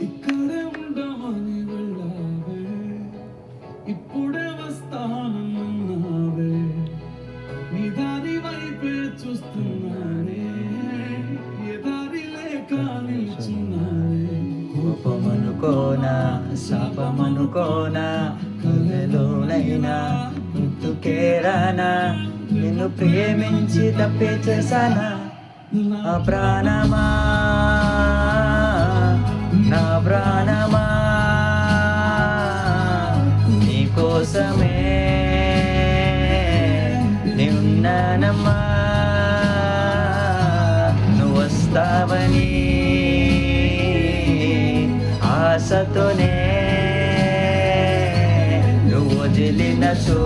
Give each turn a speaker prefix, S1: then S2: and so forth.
S1: ఇక్కడే ఉండమని వెళ్ళావే, ఇప్పుడే వస్తానన్నావే, నీ దారి వైపే చూస్తున్నానే, ఏ దారి లేక నిల్చున్నానే.
S2: కోపమనుకోనా శాపమనుకోనా, కలలోనైనా గుర్తుకేరానా, నిన్ను ప్రేమించి తప్పే చేశానా. నా ప్రాణమా నా ప్రాణమా నీకోసమే నిన్నానమ్మా, నువ్వు వస్తావని ఆశతోనే, నువ్వు వదిలినచో